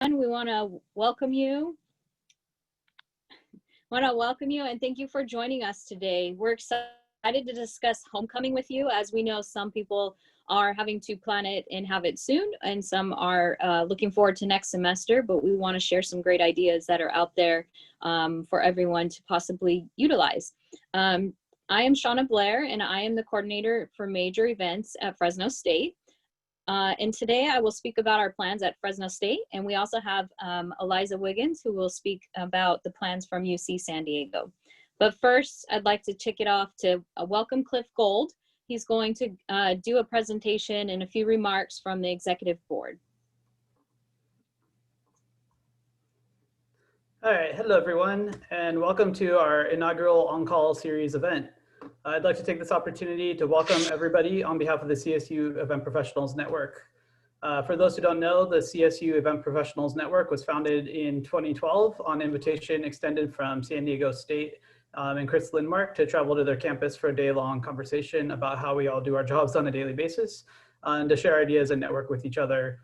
We want to welcome you. And thank you for joining us today. We're excited to discuss homecoming with you. As we know, some people are having to plan it and have it soon, and some are looking forward to next semester, but we want to share some great ideas that are out there for everyone to possibly utilize. I am Shauna Blair, and I am the coordinator for major events at Fresno State. And today I will speak about our plans at Fresno State, and we also have Eliza Wiggins, who will speak about the plans from UC San Diego. But first, I'd like to kick it off to welcome Cliff Gold. He's going to do a presentation and a few remarks from the executive board. All right, hello everyone, and welcome to our inaugural on-call series event. I'd like to take this opportunity to welcome everybody on behalf of the CSU Event Professionals Network. For those who don't know, the CSU Event Professionals Network was founded in 2012 on invitation extended from San Diego State and Chris Lindmark to travel to their campus for a day-long conversation about how we all do our jobs on a daily basis and to share ideas and network with each other.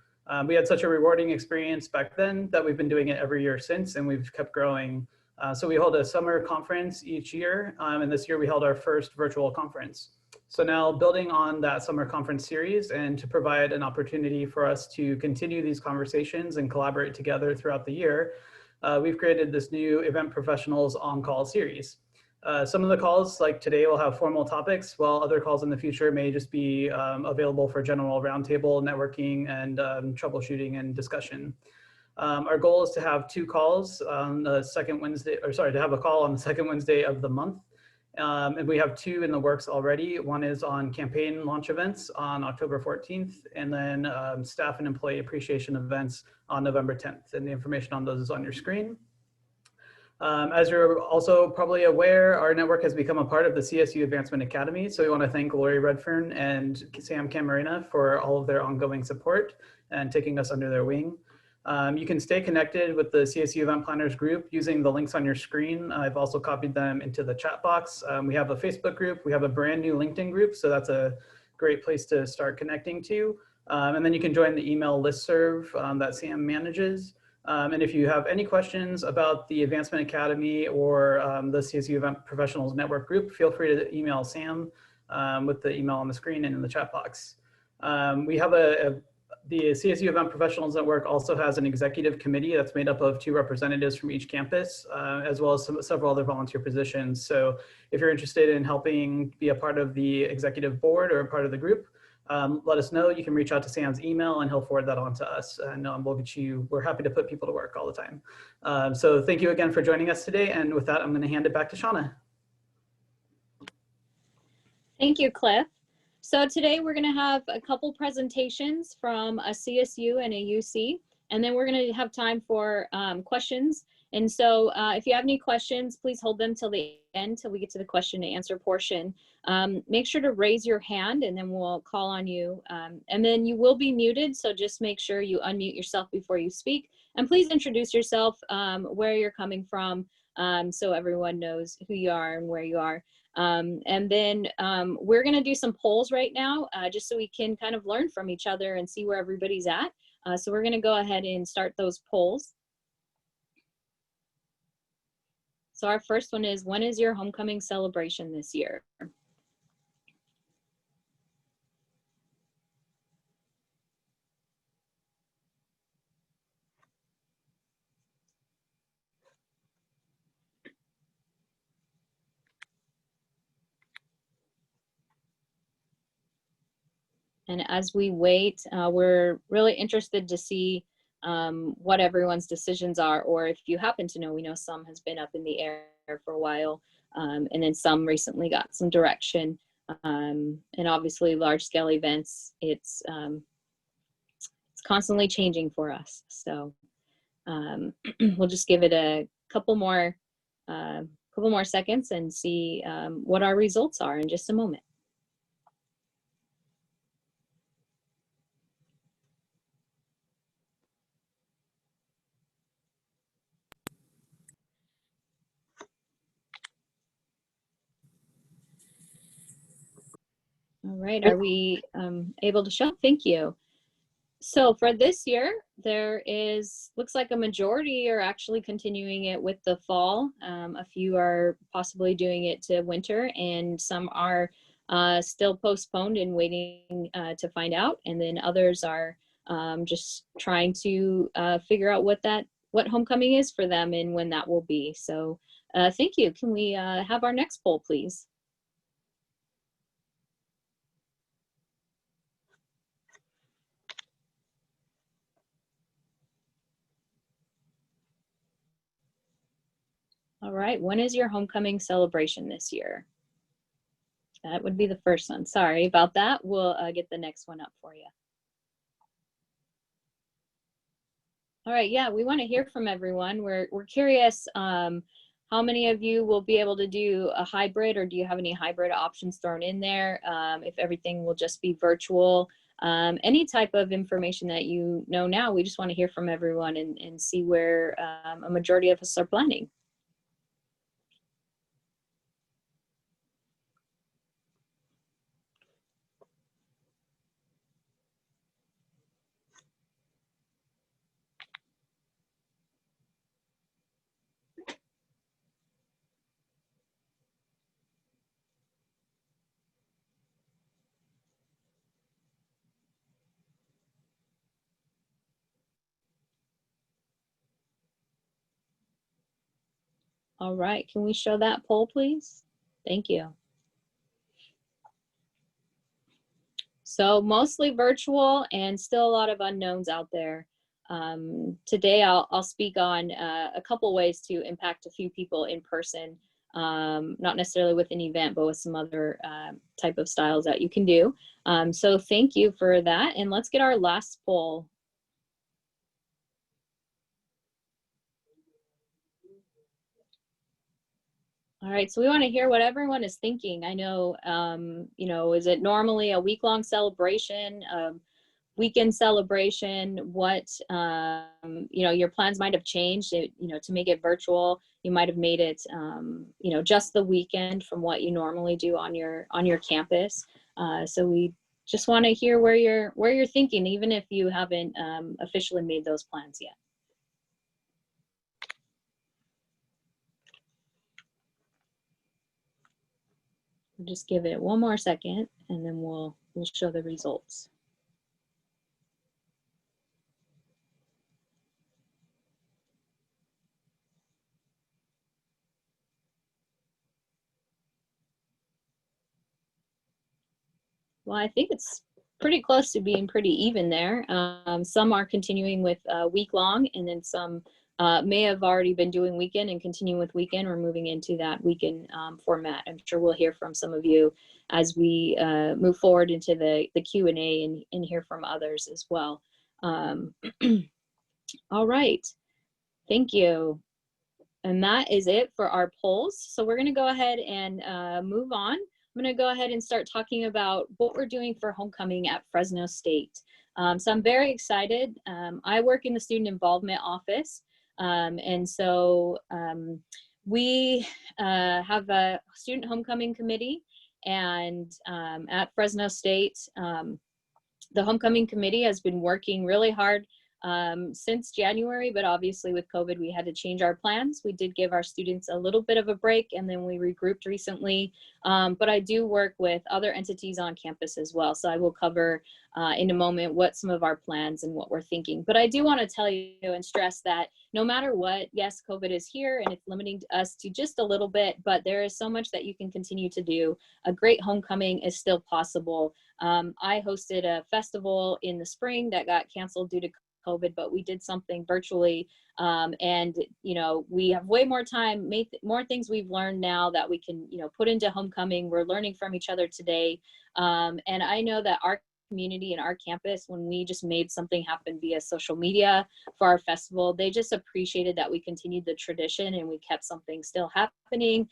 We had such a rewarding experience back then that we've been doing it every year since, and we've kept growing. So we hold a summer conference each year, and this year we held our first virtual conference. So now, building on that summer conference series and to provide an opportunity for us to continue these conversations and collaborate together throughout the year, we've created this new Event Professionals On-Call series. Some of the calls, like today, will have formal topics, while other calls in the future may just be available for general roundtable networking and troubleshooting and discussion. Our goal is to have two calls on the second Wednesday, or sorry, to have a call on the second Wednesday of the month. And we have two in the works already. One is on campaign launch events on October 14th, and then staff and employee appreciation events on November 10th. And the information on those is on your screen. As you're also probably aware, our network has become a part of the CSU Advancement Academy. So we want to thank Lori Redfern and Sam Camarena for all of their ongoing support and taking us under their wing. You can stay connected with the CSU Event Planners group using the links on your screen. I've also copied them into the chat box. We have a Facebook group. We have a brand new LinkedIn group. So that's a great place to start connecting to. And then you can join the email listserv that Sam manages. And if you have any questions about the Advancement Academy or the CSU Event Professionals Network group, feel free to email Sam with the email on the screen and in the chat box. We have the CSU Event Professionals Network also has an executive committee that's made up of 2 representatives from each campus, as well as several other volunteer positions. So if you're interested in helping be a part of the executive board or a part of the group, let us know. You can reach out to Sam's email and he'll forward that on to us, and we'll get you, we're happy to put people to work all the time. So thank you again for joining us today. And with that, I'm going to hand it back to Shauna. Thank you, Cliff. So today we're going to have a couple presentations from a CSU and a UC, and then we're going to have time for questions. And so if you have any questions, please hold them till the end, till we get to the question and answer portion. Make sure to raise your hand and then we'll call on you. And then you will be muted, so just make sure you unmute yourself before you speak. And please introduce yourself, where you're coming from, so everyone knows who you are and where you are. And then we're going to do some polls right now, just so we can kind of learn from each other and see where everybody's at. So we're going to go ahead and start those polls. So our first one is, when is your homecoming celebration this year? And as we wait, we're really interested to see what everyone's decisions are, or if you happen to know, we know some has been up in the air for a while, and then some recently got some direction. And obviously large scale events, it's constantly changing for us. So we'll just give it a couple more seconds and see what our results are in just a moment. All right, are we able to show? Thank you. So for this year, there looks like a majority are actually continuing it with the fall. A few are possibly doing it to winter, and some are still postponed and waiting to find out. And then others are just trying to figure out what homecoming is for them and when that will be. So thank you. Can we have our next poll, please? All right, when is your homecoming celebration this year? That would be the first one. Sorry about that. We'll get the next one up for you. All right, yeah, we want to hear from everyone. We're curious how many of you will be able to do a hybrid, or do you have any hybrid options thrown in there? If everything will just be virtual, any type of information that you know now, we just want to hear from everyone and see where a majority of us are planning. All right, can we show that poll, please? Thank you. So mostly virtual and still a lot of unknowns out there. Today I'll speak on a couple ways to impact a few people in person, not necessarily with an event, but with some other type of styles that you can do. So thank you for that. And let's get our last poll. All right, so we want to hear what everyone is thinking. I know, you know, is it normally a week-long celebration, weekend celebration? What, you know, your plans might have changed, you know, to make it virtual. You might have made it, you know, just the weekend from what you normally do on your campus. So we just want to hear where you're thinking, even if you haven't officially made those plans yet. We'll just give it one more second and then we'll show the results. Well, I think it's pretty close to being pretty even there. Some are continuing with week long, and then some may have already been doing weekend and continue with weekend. We're moving into that weekend format. I'm sure we'll hear from some of you as we move forward into the Q&A and hear from others as well. All right, thank you. And that is it for our polls. So we're gonna go ahead and move on. I'm gonna go ahead and start talking about what we're doing for homecoming at Fresno State. So I'm very excited. I work in the student involvement office. And so we have a student homecoming committee, and at Fresno State, the homecoming committee has been working really hard since January, but obviously with COVID, we had to change our plans. We did give our students a little bit of a break, and then we regrouped recently. But I do work with other entities on campus as well. So I will cover in a moment what some of our plans and what we're thinking. But I do want to tell you and stress that no matter what, yes, COVID is here and it's limiting us to just a little bit, but there is so much that you can continue to do. A great homecoming is still possible. I hosted a festival in the spring that got canceled due to COVID, but we did something virtually, and you know, we have way more time, more things we've learned now that we can, you know, put into homecoming. We're learning from each other today, and I know that our community and our campus, when we just made something happen via social media for our festival, they just appreciated that we continued the tradition and we kept something still happening,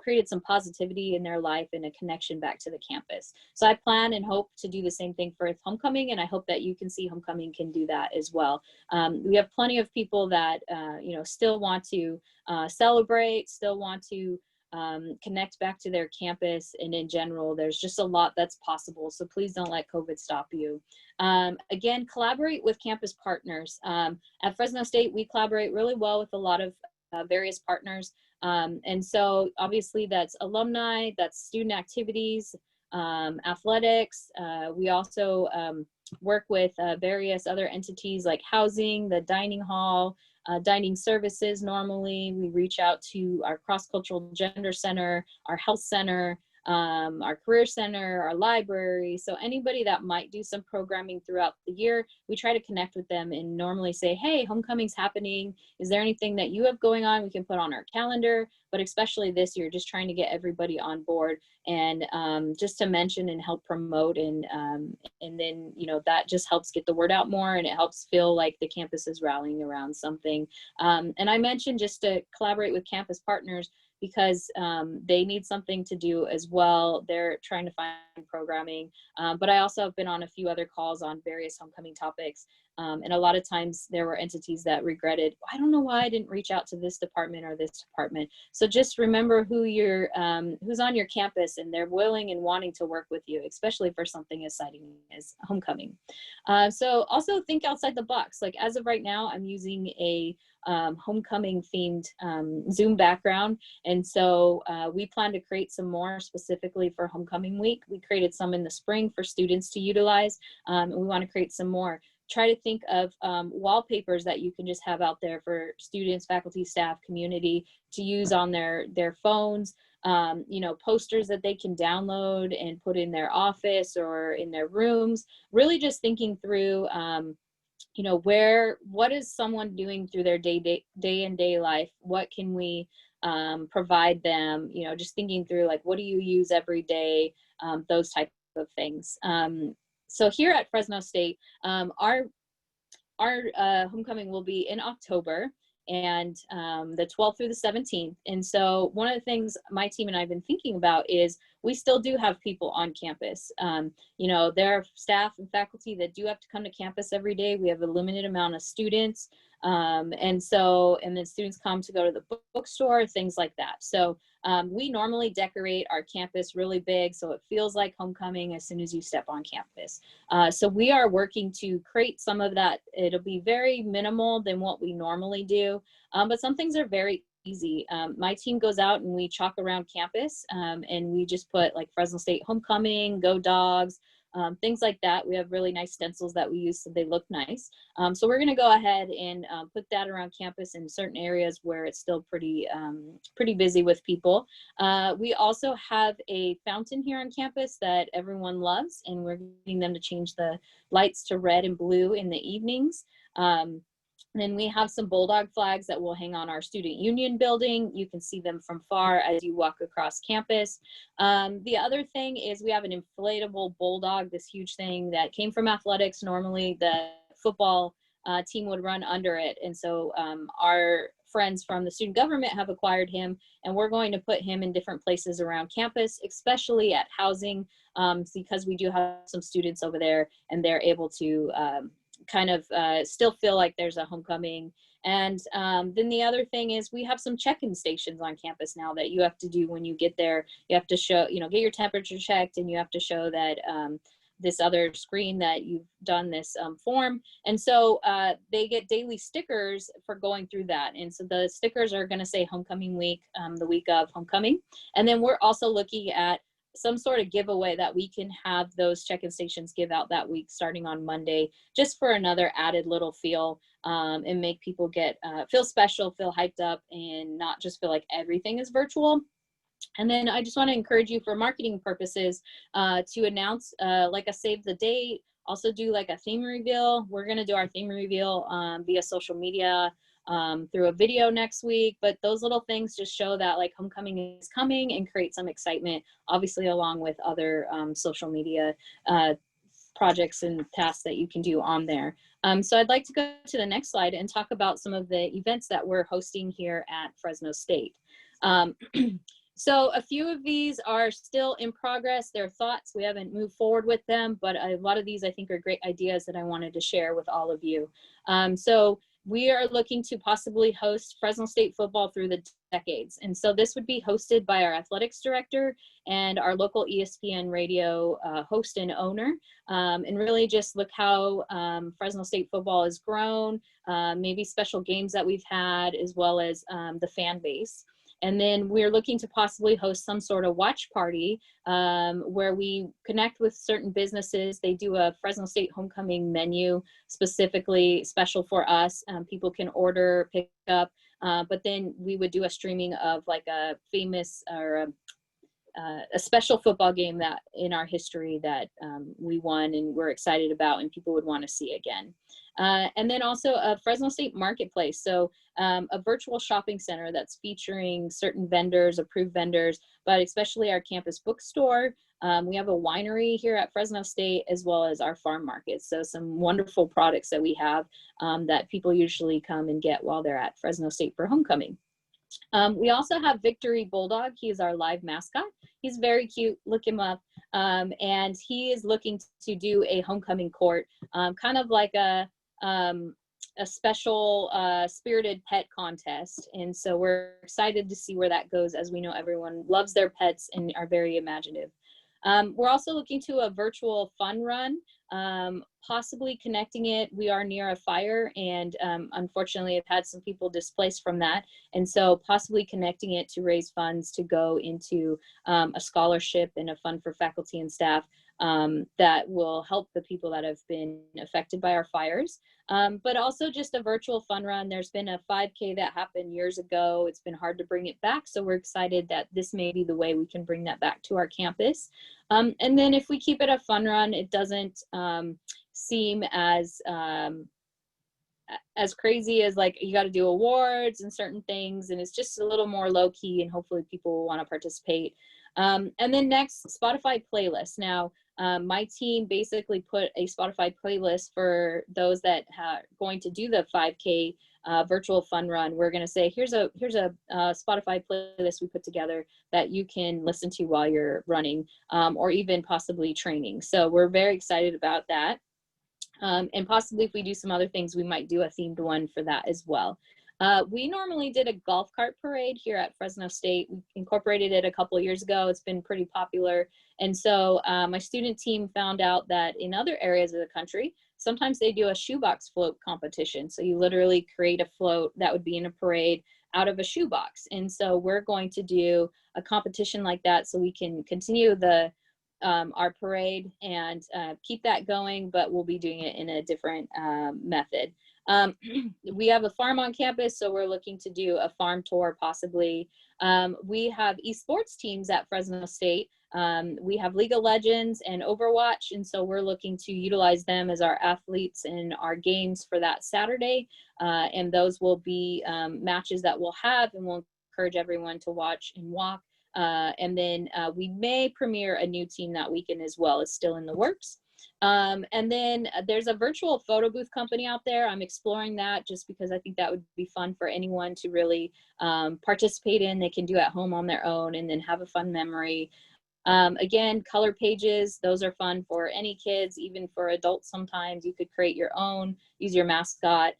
created some positivity in their life and a connection back to the campus. So I plan and hope to do the same thing for homecoming, and I hope that you can see homecoming can do that as well. We have plenty of people that you know, still want to celebrate, still want to connect back to their campus. And in general, there's just a lot that's possible. So please don't let COVID stop you. Again, collaborate with campus partners. At Fresno State, we collaborate really well with a lot of various partners. And so obviously that's alumni, that's student activities, athletics. We also work with various other entities like housing, the dining hall, dining services. Normally we reach out to our cross-cultural gender center, our health center, our career center, our library. So anybody that might do some programming throughout the year, we try to connect with them and normally say, hey, homecoming's happening. Is there anything that you have going on we can put on our calendar? But especially this year, just trying to get everybody on board and just to mention and help promote. And then, you know, that just helps get the word out more and it helps feel like the campus is rallying around something. And I mentioned just to collaborate with campus partners because they need something to do as well. They're trying to find programming, but I also have been on a few other calls on various homecoming topics. And a lot of times there were entities that regretted, I don't know why I didn't reach out to this department or this department. So just remember who you're, who's on your campus and they're willing and wanting to work with you, especially for something as exciting as homecoming. So also think outside the box. Like as of right now, I'm using a homecoming themed Zoom background. And so we plan to create some more specifically for homecoming week. We created some in the spring for students to utilize, and we want to create some more. Try to think of wallpapers that you can just have out there for students, faculty, staff, community to use on their phones, you know, posters that they can download and put in their office or in their rooms. Really just thinking through, you know, what is someone doing through their day-in-day life? What can we provide them? You know, just thinking through like, what do you use every day? Those type of things. So here at Fresno State, our homecoming will be in October and the 12th through the 17th. And so one of the things my team and I have been thinking about is we still do have people on campus. You know, there are staff and faculty that do have to come to campus every day. We have a limited amount of students. And then students come to go to the bookstore, things like that. So we normally decorate our campus really big so it feels like homecoming as soon as you step on campus. So we are working to create some of that. It'll be very minimal than what we normally do, but some things are very easy. My team goes out and we chalk around campus and we just put like Fresno State homecoming, go dogs, things like that. We have really nice stencils that we use so they look nice. So we're going to go ahead and put that around campus in certain areas where it's still pretty busy with people. We also have a fountain here on campus that everyone loves, and we're getting them to change the lights to red and blue in the evenings. Then we have some Bulldog flags that will hang on our student union building. You can see them from far as you walk across campus. The other thing is we have an inflatable Bulldog, this huge thing that came from athletics. Normally the football team would run under it. And so our friends from the student government have acquired him, and we're going to put him in different places around campus, especially at housing, because we do have some students over there and they're able to kind of still feel like there's a homecoming. And then the other thing is we have some check-in stations on campus now that you have to do when you get there. You have to show, you know, get your temperature checked, and you have to show that this other screen that you've done this form. And so they get daily stickers for going through that. And so the stickers are going to say homecoming week, the week of homecoming. And then we're also looking at some sort of giveaway that we can have those check-in stations give out that week starting on Monday, just for another added little feel and make people get feel special, feel hyped up, and not just feel like everything is virtual. And then I just want to encourage you for marketing purposes to announce like a save the date, also do like a theme reveal. We're going to do our theme reveal via social media through a video next week, but those little things just show that like homecoming is coming and create some excitement, obviously along with other social media projects and tasks that you can do on there. So I'd like to go to the next slide and talk about some of the events that we're hosting here at Fresno State. So a few of these are still in progress. They're thoughts. We haven't moved forward with them, but a lot of these I think are great ideas that I wanted to share with all of you. So we are looking to possibly host Fresno State football through the decades. And so this would be hosted by our athletics director and our local ESPN radio host and owner, and really just look how Fresno State football has grown, maybe special games that we've had, as well as the fan base. And then we're looking to possibly host some sort of watch party where we connect with certain businesses. They do a Fresno State homecoming menu specifically special for us. People can order, pick up, but then we would do a streaming of like a famous or a special football game that in our history that we won and we're excited about and people would want to see again. And then also a Fresno State marketplace. So a virtual shopping center that's featuring certain vendors, approved vendors, but especially our campus bookstore. We have a winery here at Fresno State, as well as our farm markets. So some wonderful products that we have that people usually come and get while they're at Fresno State for homecoming. We also have Victory Bulldog. He is our live mascot. He's very cute. Look him up. And he is looking to do a homecoming court, kind of like a special spirited pet contest. And so we're excited to see where that goes, as we know everyone loves their pets and are very imaginative. We're also looking to a virtual fun run, possibly connecting it. We are near a fire and unfortunately have had some people displaced from that. And so possibly connecting it to raise funds to go into a scholarship and a fund for faculty and staff that will help the people that have been affected by our fires. But also just a virtual fun run. There's been a 5K that happened years ago. It's been hard to bring it back. So we're excited that this may be the way we can bring that back to our campus. And then if we keep it a fun run, it doesn't seem as crazy as like you got to do awards and certain things. And it's just a little more low key and hopefully people will want to participate. And then next, Spotify playlist. Now, my team basically put a Spotify playlist for those that are going to do the 5K virtual fun run. We're going to say, here's a Spotify playlist we put together that you can listen to while you're running or even possibly training. So we're very excited about that. And possibly if we do some other things, we might do a themed one for that as well. We normally did a golf cart parade here at Fresno State. We incorporated it a couple of years ago. It's been pretty popular. And so my student team found out that in other areas of the country, sometimes they do a shoebox float competition. So you literally create a float that would be in a parade out of a shoebox. And so we're going to do a competition like that so we can continue the our parade and keep that going, but we'll be doing it in a different method. We have a farm on campus, so we're looking to do a farm tour possibly. We have esports teams at Fresno State. We have League of Legends and Overwatch, and so we're looking to utilize them as our athletes in our games for that Saturday. And those will be matches that we'll have, and we'll encourage everyone to watch and walk. And then we may premiere a new team that weekend as well. It's still in the works. And then there's a virtual photo booth company out there. I'm exploring that just because I think that would be fun for anyone to really participate in. They can do at home on their own and then have a fun memory. Again, color pages, those are fun for any kids, even for adults sometimes. You could create your own, use your mascot.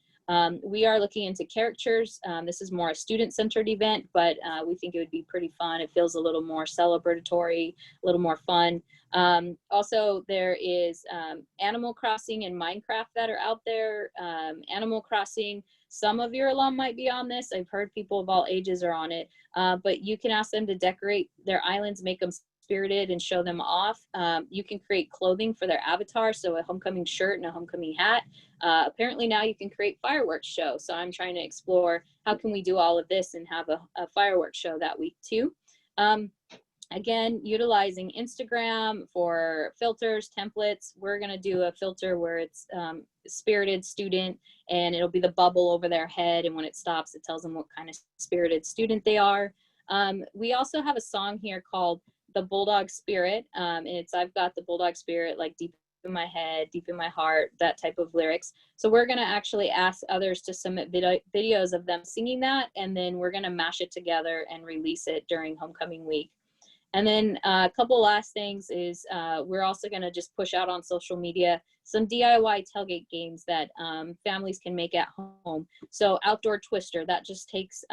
We are looking into caricatures. This is more a student-centered event, but we think it would be pretty fun. It feels a little more celebratory, a little more fun. Also, there is Animal Crossing and Minecraft that are out there. Animal Crossing, some of your alum might be on this. I've heard people of all ages are on it, but you can ask them to decorate their islands, make them spirited and show them off. You can create clothing for their avatar, so a homecoming shirt and a homecoming hat. Apparently now you can create fireworks show. So I'm trying to explore how can we do all of this and have a fireworks show that week too. Again, utilizing Instagram for filters, templates. We're gonna do a filter where it's spirited student and it'll be the bubble over their head. And when it stops, it tells them what kind of spirited student they are. We also have a song here called The Bulldog Spirit. And it's, I've got the Bulldog Spirit like deep in my head, deep in my heart, that type of lyrics. So we're gonna actually ask others to submit videos of them singing that. And then we're gonna mash it together and release it during homecoming week. And then a couple last things is we're also going to just push out on social media some DIY tailgate games that families can make at home. So outdoor twister, that just takes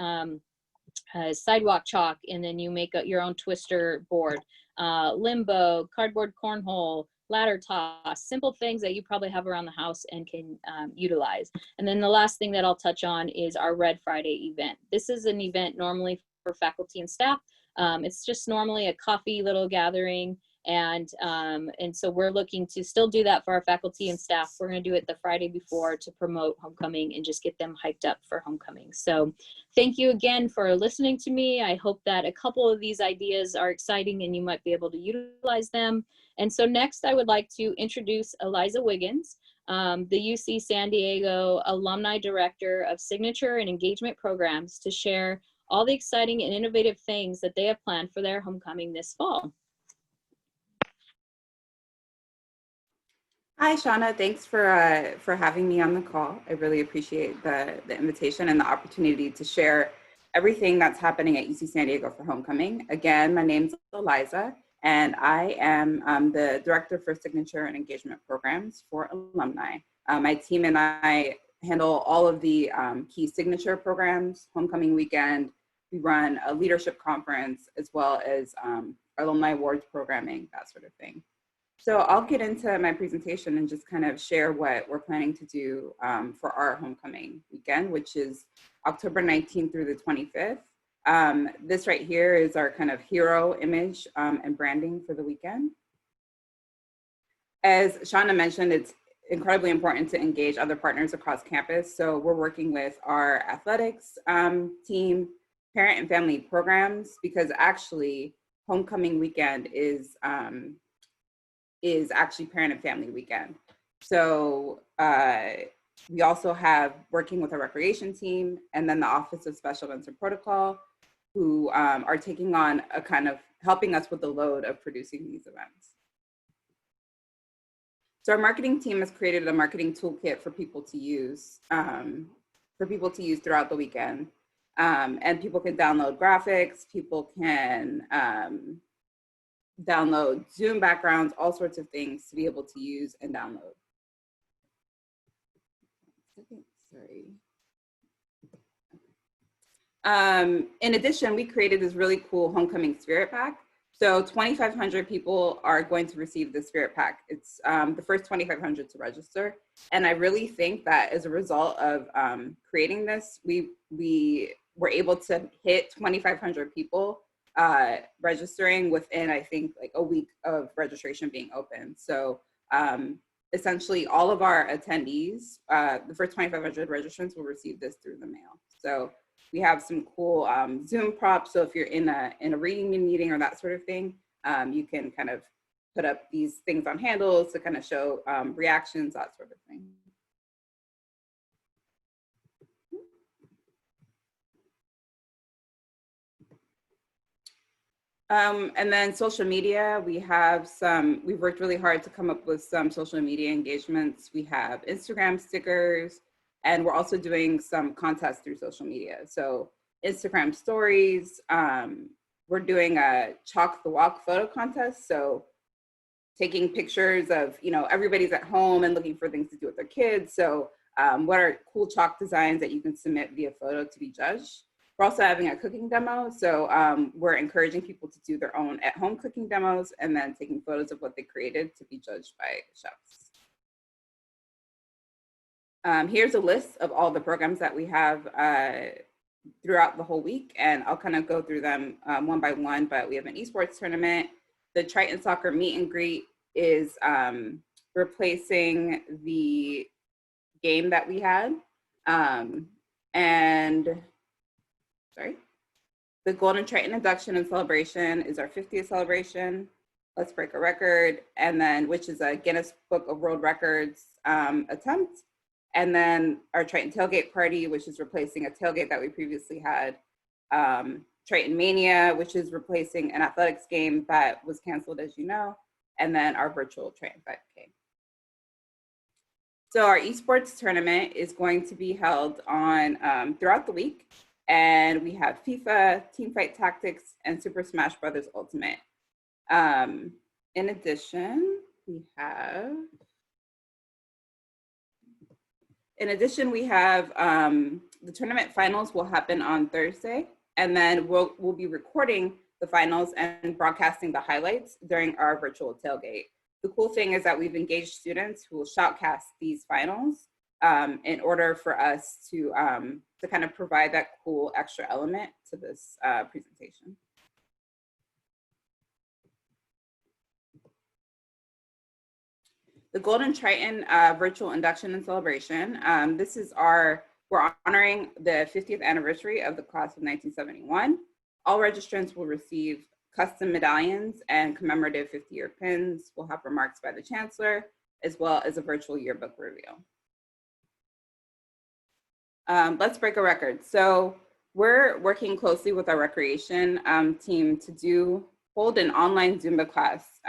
sidewalk chalk, and then you make your own twister board. Limbo, cardboard cornhole, ladder toss, simple things that you probably have around the house and can utilize. And then the last thing that I'll touch on is our Red Friday event. This is an event normally for faculty and staff. It's just normally a coffee little gathering. And so we're looking to still do that for our faculty and staff. We're going to do it the Friday before to promote homecoming and just get them hyped up for homecoming. So thank you again for listening to me. I hope that a couple of these ideas are exciting and you might be able to utilize them. And so next I would like to introduce Eliza Wiggins, the UC San Diego Alumni Director of Signature and Engagement Programs, to share all the exciting and innovative things that they have planned for their homecoming this fall. Hi, Shauna. Thanks for having me on the call. I really appreciate the invitation and the opportunity to share everything that's happening at UC San Diego for homecoming. Again, my name's Eliza, and I am the Director for Signature and Engagement Programs for Alumni. My team and I handle all of the key signature programs, homecoming weekend. We run a leadership conference, as well as our alumni awards programming, that sort of thing. So I'll get into my presentation and just kind of share what we're planning to do for our homecoming weekend, which is October 19th through the 25th. This right here is our kind of hero image and branding for the weekend. As Shauna mentioned, it's incredibly important to engage other partners across campus. So we're working with our athletics team, parent and family programs, because actually homecoming weekend is actually parent and family weekend. So we also have working with our recreation team and then the Office of Special Events and Protocol, who are taking on a kind of helping us with the load of producing these events. So our marketing team has created a marketing toolkit for people to use throughout the weekend. And people can download graphics, people can download Zoom backgrounds, all sorts of things to be able to use and download. Sorry. In addition, we created this really cool homecoming spirit pack. So 2,500 people are going to receive the spirit pack. It's the first 2,500 to register. And I really think that as a result of creating this, we were able to hit 2,500 people registering within, I think, like a week of registration being open. So essentially all of our attendees, the first 2,500 registrants will receive this through the mail. So we have some cool Zoom props. So if you're in a reading meeting or that sort of thing, you can kind of put up these things on handles to kind of show reactions, that sort of thing. And then social media, we've worked really hard to come up with some social media engagements. We have Instagram stickers, and we're also doing some contests through social media. So Instagram stories, we're doing a chalk the walk photo contest. So taking pictures of, everybody's at home and looking for things to do with their kids. So what are cool chalk designs that you can submit via photo to be judged? We're also having a cooking demo. So we're encouraging people to do their own at-home cooking demos and then taking photos of what they created to be judged by chefs. Here's a list of all the programs that we have throughout the whole week, and I'll kind of go through them one by one, but we have an esports tournament. The Triton soccer meet and greet is replacing the game that we had. The Golden Triton induction and celebration is our 50th celebration. Let's break a record, and then which is a Guinness Book of World Records attempt. And then our Triton tailgate party, which is replacing a tailgate that we previously had. Triton Mania, which is replacing an athletics game that was canceled, as you know. And then our virtual Triton 5K. So our esports tournament is going to be held on throughout the week. and we have FIFA, Teamfight Tactics, and Super Smash Bros. Ultimate. In addition, we have the tournament finals will happen on Thursday, and then we'll be recording the finals and broadcasting the highlights during our virtual tailgate. The cool thing is that we've engaged students who will shoutcast these finals in order for us to kind of provide that cool extra element to this presentation. The Golden Triton virtual induction and celebration. We're honoring the 50th anniversary of the class of 1971. All registrants will receive custom medallions and commemorative 50-year pins. We'll have remarks by the chancellor, as well as a virtual yearbook reveal. Let's break a record. So we're working closely with our recreation team to hold an online Zumba class.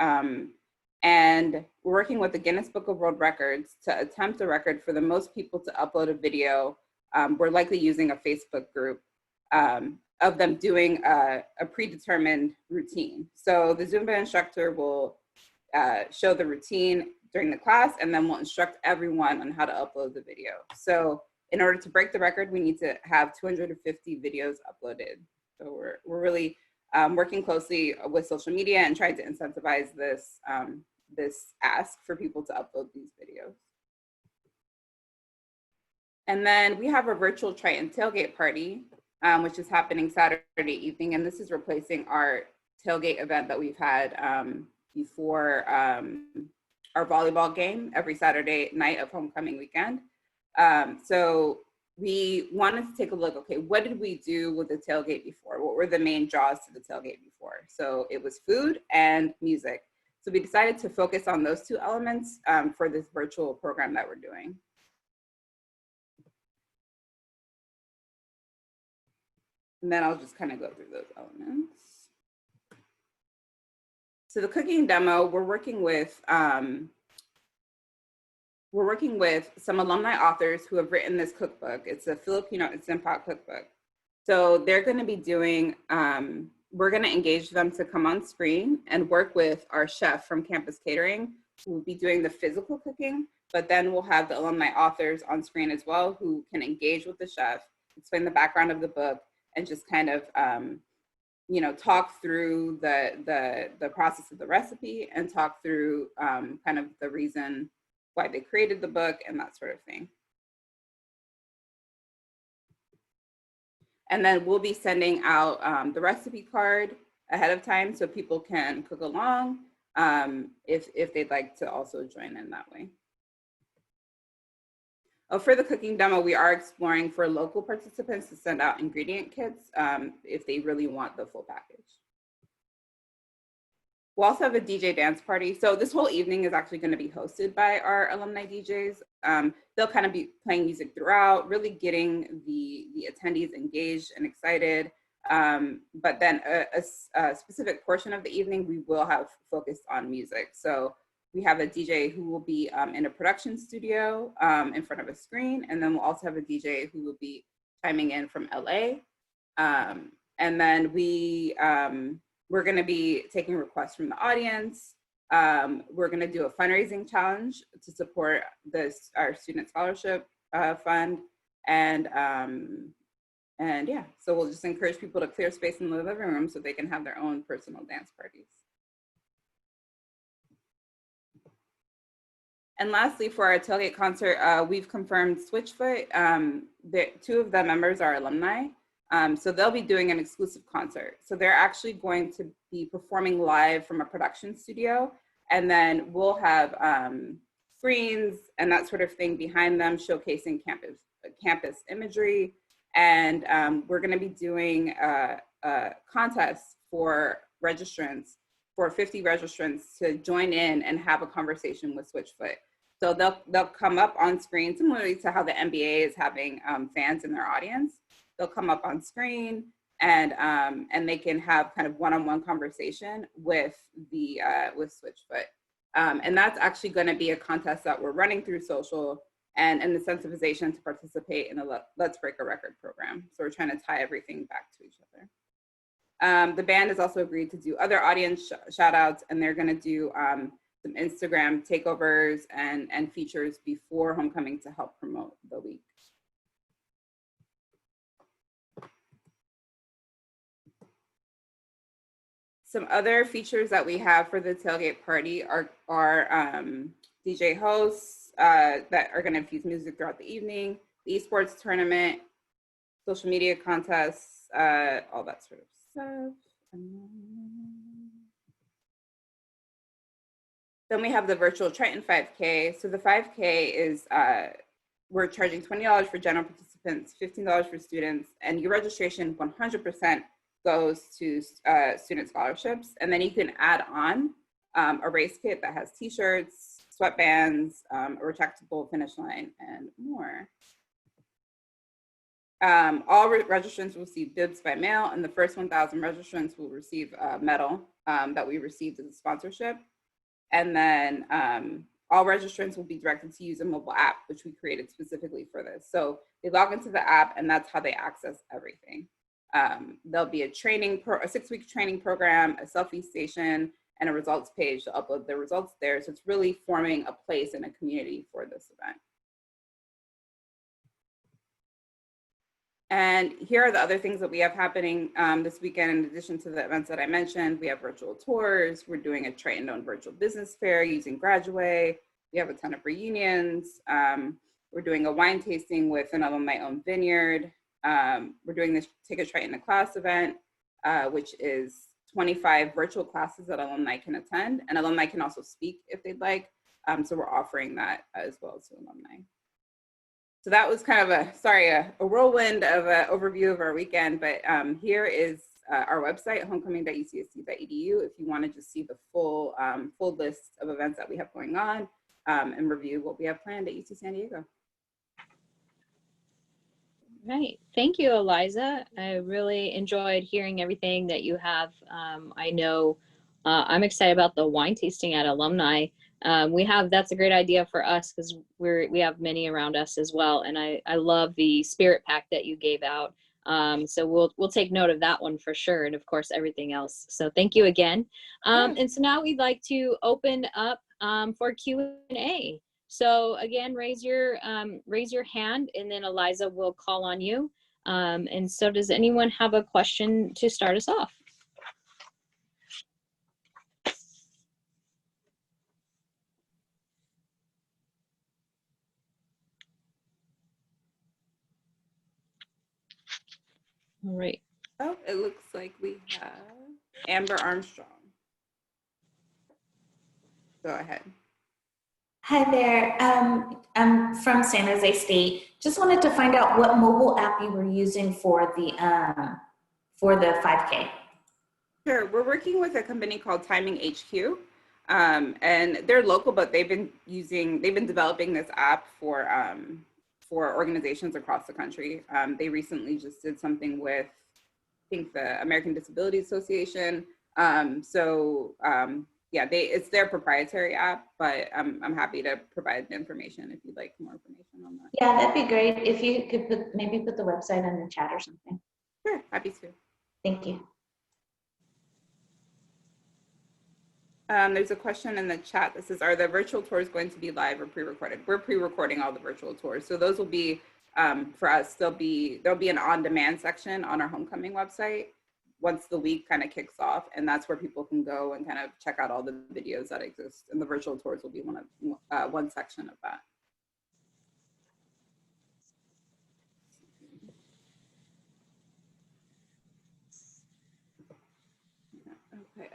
And we're working with the Guinness Book of World Records to attempt a record for the most people to upload a video. We're likely using a Facebook group of them doing a predetermined routine. So the Zumba instructor will show the routine during the class, and then we'll instruct everyone on how to upload the video. So in order to break the record, we need to have 250 videos uploaded. So we're really working closely with social media and trying to incentivize this, this ask for people to upload these videos. And then we have a virtual Triton tailgate party, which is happening Saturday evening. And this is replacing our tailgate event that we've had before our volleyball game every Saturday night of homecoming weekend. So we wanted to take a look, okay, what did we do with the tailgate before? What were the main draws to the tailgate before? So it was food and music. So we decided to focus on those two elements for this virtual program that we're doing. And then I'll just kind of go through those elements. So the cooking demo, we're working with some alumni authors who have written this cookbook. It's a Filipino instant pot cookbook. So they're going to be doing, we're going to engage them to come on screen and work with our chef from Campus Catering, who will be doing the physical cooking, but then we'll have the alumni authors on screen as well, who can engage with the chef, explain the background of the book, and just kind of, you know, talk through the process of the recipe and talk through kind of the reason why they created the book and that sort of thing. And then we'll be sending out the recipe card ahead of time so people can cook along if they'd like to also join in that way. For the cooking demo, we are exploring for local participants to send out ingredient kits if they really want the full package. We'll also have a DJ dance party. So this whole evening is actually going to be hosted by our alumni DJs. They'll kind of be playing music throughout, really getting the attendees engaged and excited. But then a specific portion of the evening, we will have focused on music. So we have a DJ who will be in a production studio in front of a screen. And then we'll also have a DJ who will be chiming in from LA. And then we're going to be taking requests from the audience. We're going to do a fundraising challenge to support our student scholarship fund. And yeah, so we'll just encourage people to clear space in the living room so they can have their own personal dance parties. And lastly, for our tailgate concert, we've confirmed Switchfoot. Two of the members are alumni. So they'll be doing an exclusive concert. So they're actually going to be performing live from a production studio. And then we'll have screens and that sort of thing behind them showcasing campus imagery. And we're gonna be doing a contest for registrants, for 50 registrants to join in and have a conversation with Switchfoot. So they'll come up on screen, similarly to how the NBA is having fans in their audience. They'll come up on screen and they can have kind of one-on-one conversation with Switchfoot. And that's actually going to be a contest that we're running through social. and the sensitization to participate in the Let's Break a Record program. So we're trying to tie everything back to each other. The band has also agreed to do other audience shout outs, and they're gonna do some Instagram takeovers and features before homecoming to help promote the week. Some other features that we have for the tailgate party are DJ hosts that are going to infuse music throughout the evening, the Esports Tournament, social media contests, all that sort of stuff. Then we have the virtual Triton 5K. So the 5K is, we're charging $20 for general participants, $15 for students, and your registration 100% goes to student scholarships. And then you can add on a race kit that has t-shirts, sweatbands, a retractable finish line, and more. All registrants will receive bibs by mail, and the first 1,000 registrants will receive a medal that we received as a sponsorship. And then all registrants will be directed to use a mobile app, which we created specifically for this. So they log into the app, and that's how they access everything. There'll be a 6-week training program, a selfie station, and a results page to upload the results there. So it's really forming a place in a community for this event. And here are the other things that we have happening this weekend. In addition to the events that I mentioned, we have virtual tours. We're doing a Triton-owned virtual business fair using Graduate. We have a ton of reunions. We're doing a wine tasting with an alumni-owned vineyard. We're doing this Take a Triton to Class event, which is 25 virtual classes that alumni can attend, and alumni can also speak if they'd like. So we're offering that as well to alumni. So that was kind of a whirlwind of an overview of our weekend, but here is our website, homecoming.ucsc.edu, if you want to just see the full list of events that we have going on and review what we have planned at UC San Diego. Right. Thank you, Eliza. I really enjoyed hearing everything that you have. I know I'm excited about the wine tasting at Alumni. That's a great idea for us because we have many around us as well. And I love the spirit pack that you gave out. So we'll take note of that one for sure. And of course, everything else. So thank you again. And so now we'd like to open up for Q&A. So again, raise your hand, and then Eliza will call on you. And so does anyone have a question to start us off? All right. Oh, it looks like we have Amber Armstrong. Go ahead. Hi there. I'm from San Jose State. Just wanted to find out what mobile app you were using for the 5K. Sure. We're working with a company called Timing HQ, and they're local, but they've been developing this app for organizations across the country. They recently just did something with, I think, the American Disability Association. Yeah, it's their proprietary app, but I'm happy to provide the information if you'd like more information on that. Yeah, that'd be great. If you could maybe put the website in the chat or something. Sure, happy to. Thank you. There's a question in the chat that says, are the virtual tours going to be live or pre-recorded? We're pre-recording all the virtual tours. So those will be, for us, there'll be an on-demand section on our homecoming website once the week kind of kicks off, and that's where people can go and kind of check out all the videos that exist, and the virtual tours will be one section of that.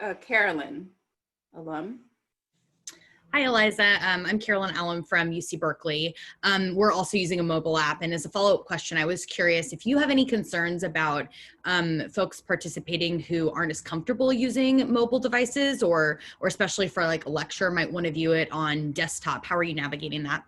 Okay, Carolyn, alum. Hi, Eliza. I'm Carolyn Alum from UC Berkeley. We're also using a mobile app. And as a follow-up question, I was curious if you have any concerns about folks participating who aren't as comfortable using mobile devices, or especially for like a lecture, might want to view it on desktop. How are you navigating that?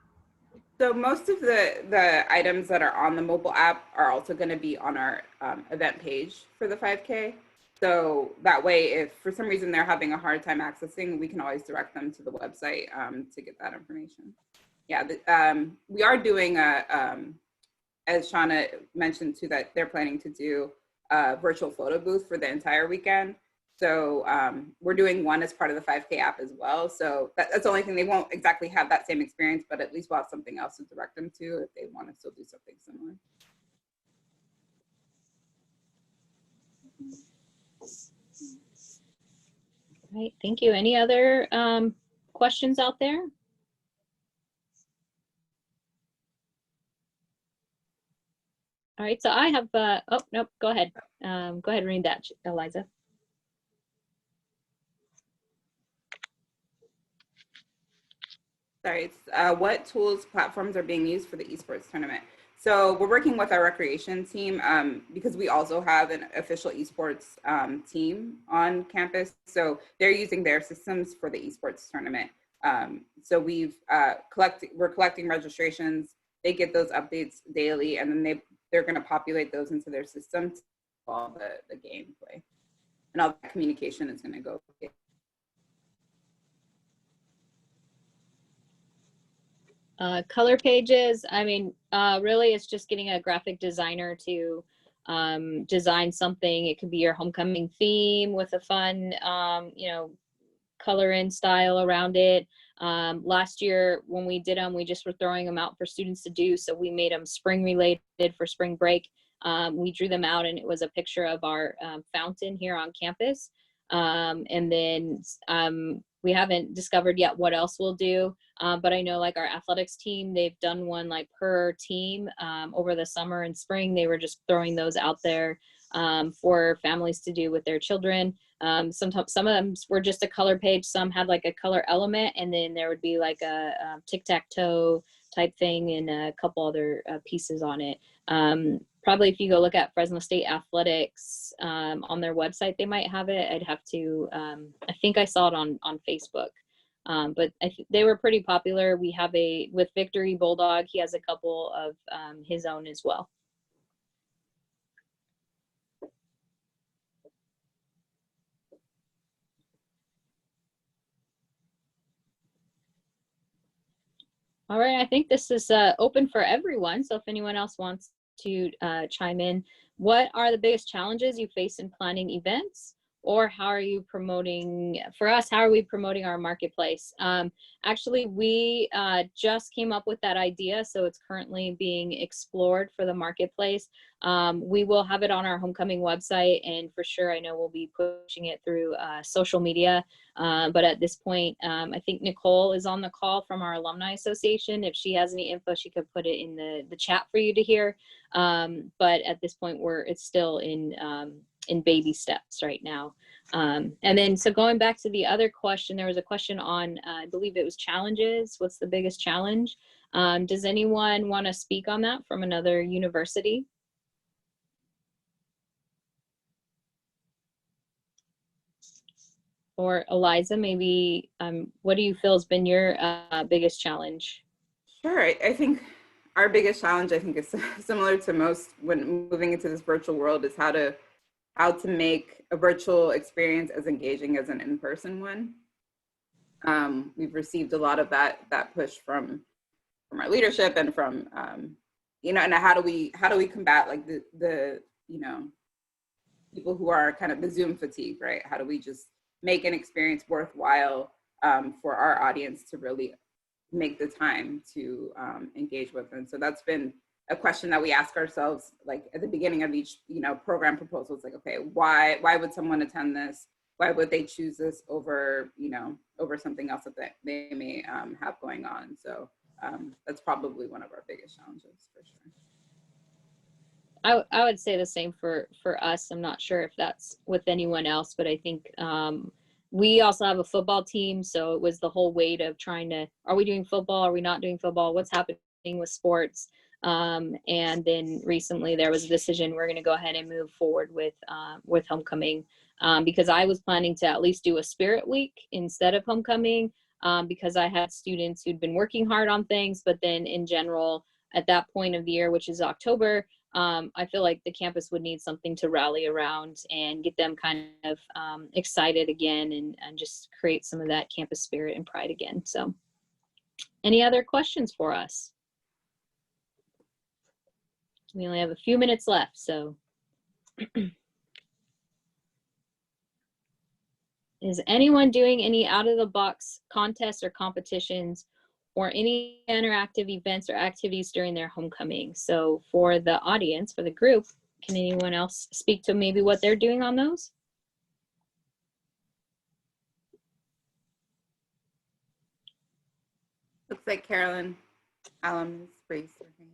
So most of the items that are on the mobile app are also going to be on our event page for the 5K. So that way, if for some reason they're having a hard time accessing, we can always direct them to the website to get that information. Yeah, we are doing as Shauna mentioned too, that they're planning to do a virtual photo booth for the entire weekend. So we're doing one as part of the 5K app as well. So that's the only thing. They won't exactly have that same experience, but at least we'll have something else to direct them to if they want to still do something similar. Right, thank you. Any other questions out there? All right, so I have, oh, nope, go ahead. Go ahead and read that, Eliza. Sorry, it's what tools, platforms are being used for the esports tournament. So we're working with our recreation team because we also have an official esports team on campus. So they're using their systems for the esports tournament. So we're collecting registrations. They get those updates daily, and then they're going to populate those into their system to all the gameplay, and all that communication is going to go. Color pages, I mean, really it's just getting a graphic designer to design something. It could be your homecoming theme with a fun, you know, color in style around it. Last year when we did them, we just were throwing them out for students to do. So we made them spring related for spring break. We drew them out and it was a picture of our fountain here on campus. And then we haven't discovered yet what else we'll do. But I know like our athletics team, they've done one like per team over the summer and spring. They were just throwing those out there for families to do with their children. Sometimes some of them were just a color page. Some had like a color element, and then there would be like a tic-tac-toe type thing and a couple other pieces on it. Probably if you go look at Fresno State Athletics on their website, they might have it. I'd have to, I think I saw it on Facebook. But they were pretty popular. We have with Victory Bulldog, he has a couple of his own as well. All right, I think this is open for everyone. So if anyone else wants to chime in, what are the biggest challenges you face in planning events? Or how are you promoting, for us, how are we promoting our marketplace? Actually, we just came up with that idea, so it's currently being explored for the marketplace. We will have it on our homecoming website, and for sure, I know we'll be pushing it through social media. But at this point, I think Nicole is on the call from our Alumni Association. If she has any info, she could put it in the chat for you to hear. But at this point, it's still in baby steps right now. And then, so going back to the other question, there was a question on, I believe it was challenges. What's the biggest challenge? Does anyone want to speak on that from another university? Or Eliza, maybe, what do you feel has been your biggest challenge? Sure, I think our biggest challenge, I think, is similar to most when moving into this virtual world, is how to make a virtual experience as engaging as an in-person one. We've received a lot of that push from our leadership and from you know, and how do we combat like the you know, people who are kind of the Zoom fatigue, right? How do we just make an experience worthwhile for our audience to really make the time to engage with? And so that's been a question that we ask ourselves, like at the beginning of each, you know, program proposal. It's like, okay, why would someone attend this? Why would they choose this over, you know, over something else that they may have going on? So that's probably one of our biggest challenges for sure. I would say the same for us. I'm not sure if that's with anyone else, but I think we also have a football team. So it was the whole weight of trying to, are we doing football? Are we not doing football? What's happening with sports? And then recently there was a decision, we're going to go ahead and move forward with homecoming, because I was planning to at least do a spirit week instead of homecoming, because I had students who'd been working hard on things, but then in general, at that point of the year, which is October, I feel like the campus would need something to rally around and get them kind of excited again and just create some of that campus spirit and pride again. So. Any other questions for us? We only have a few minutes left, so. Is anyone doing any out-of-the-box contests or competitions or any interactive events or activities during their homecoming? So for the audience, for the group, can anyone else speak to maybe what they're doing on those? Looks like Carolyn Alum has raised her hand.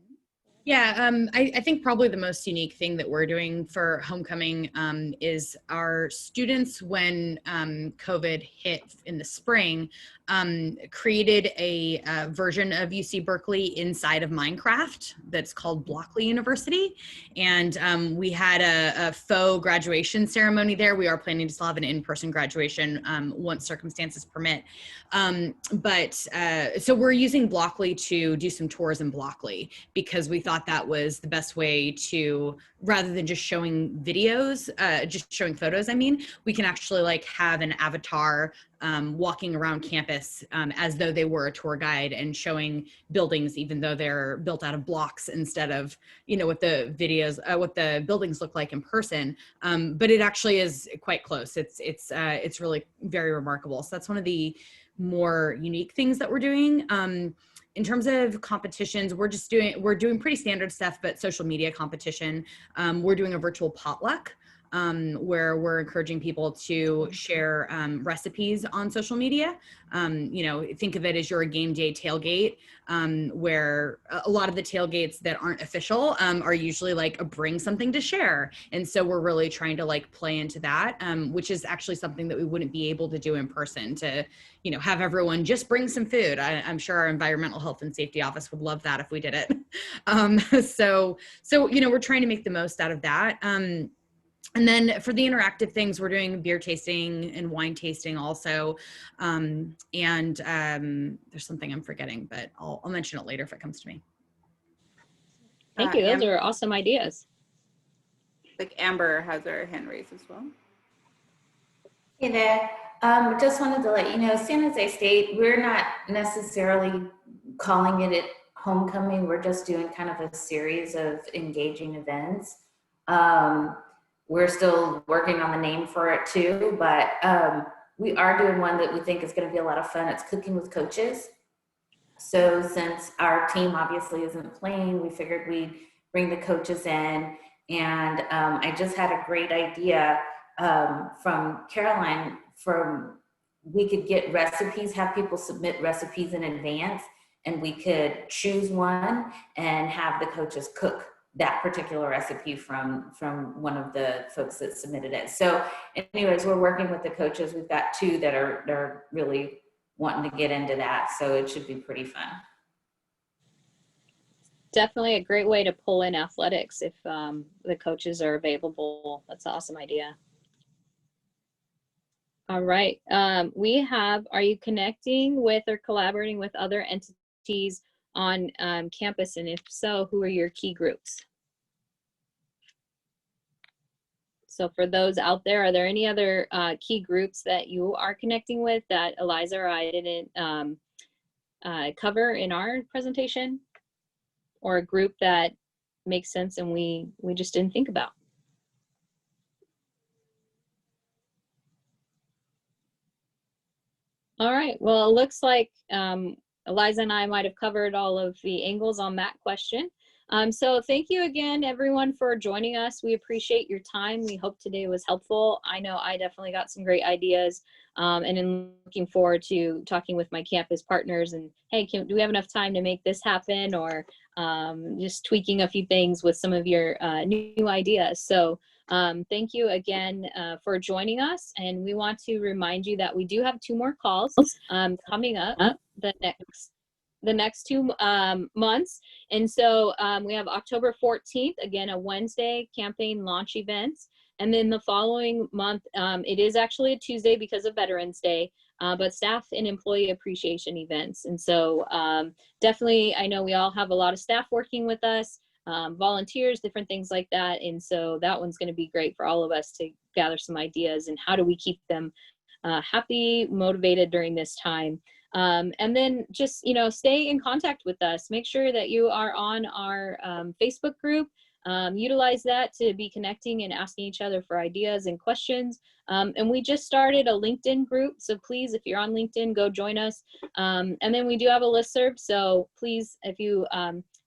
Yeah, I think probably the most unique thing that we're doing for homecoming is our students, when COVID hit in the spring, created a version of UC Berkeley inside of Minecraft that's called Blockly University. And we had a faux graduation ceremony there. We are planning to still have an in-person graduation once circumstances permit. So we're using Blockly to do some tours in Blockly because we thought that was the best way to, rather than just showing videos, just showing photos, I mean, we can actually like have an avatar walking around campus as though they were a tour guide and showing buildings, even though they're built out of blocks instead of, you know, what the videos, what the buildings look like in person. But it actually is quite close. It's really very remarkable. So that's one of the more unique things that we're doing. In terms of competitions, we're doing pretty standard stuff, but social media competition. We're doing a virtual potluck where we're encouraging people to share recipes on social media. You know, think of it as your game day tailgate, where a lot of the tailgates that aren't official are usually like a bring something to share. And so we're really trying to like play into that, which is actually something that we wouldn't be able to do in person, to, you know, have everyone just bring some food. I'm sure our environmental health and safety office would love that if we did it. So, you know, we're trying to make the most out of that. And then for the interactive things, we're doing beer tasting and wine tasting also. There's something I'm forgetting, but I'll mention it later if it comes to me. Thank you. Those are awesome ideas. Like Amber has her hand raised as well. Hey there. Just wanted to let you know, San Jose State, we're not necessarily calling it homecoming. We're just doing kind of a series of engaging events. We're still working on the name for it too, but we are doing one that we think is going to be a lot of fun. It's Cooking with Coaches. So since our team obviously isn't playing, we figured we'd bring the coaches in. And I just had a great idea from Caroline, we could get recipes, have people submit recipes in advance, and we could choose one and have the coaches cook that particular recipe from one of the folks that submitted it. So anyways, we're working with the coaches. We've got two that are really wanting to get into that. So it should be pretty fun. Definitely a great way to pull in athletics if the coaches are available. That's an awesome idea. All right. Are you connecting with or collaborating with other entities on campus? And if so, who are your key groups? So for those out there, are there any other key groups that you are connecting with that Eliza or I didn't cover in our presentation? Or a group that makes sense and we just didn't think about? All right, well, it looks like Eliza and I might have covered all of the angles on that question. So thank you again, everyone, for joining us. We appreciate your time. We hope today was helpful. I know I definitely got some great ideas, and I'm looking forward to talking with my campus partners and, hey, do we have enough time to make this happen? Or just tweaking a few things with some of your new ideas. So thank you again for joining us. And we want to remind you that we do have 2 more calls coming up the next 2 months. And so we have October 14th, again, a Wednesday campaign launch event. And then the following month, it is actually a Tuesday because of Veterans Day, but staff and employee appreciation events. And so definitely, I know we all have a lot of staff working with us, volunteers, different things like that. And so that one's going to be great for all of us to gather some ideas and how do we keep them happy, motivated during this time. And then just, stay in contact with us. Make sure that you are on our Facebook group. Utilize that to be connecting and asking each other for ideas and questions. And we just started a LinkedIn group. So please, if you're on LinkedIn, go join us. And then we do have a listserv. So please, if you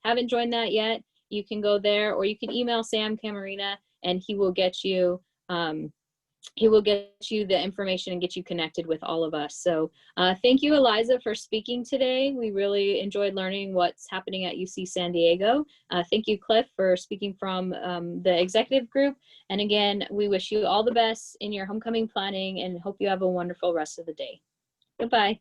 haven't joined that yet, you can go there, or you can email Sam Camarina and he will get you the information and get you connected with all of us. So thank you, Eliza, for speaking today. We really enjoyed learning what's happening at UC San Diego. Thank you, Cliff, for speaking from the executive group. And again, we wish you all the best in your homecoming planning and hope you have a wonderful rest of the day. Goodbye.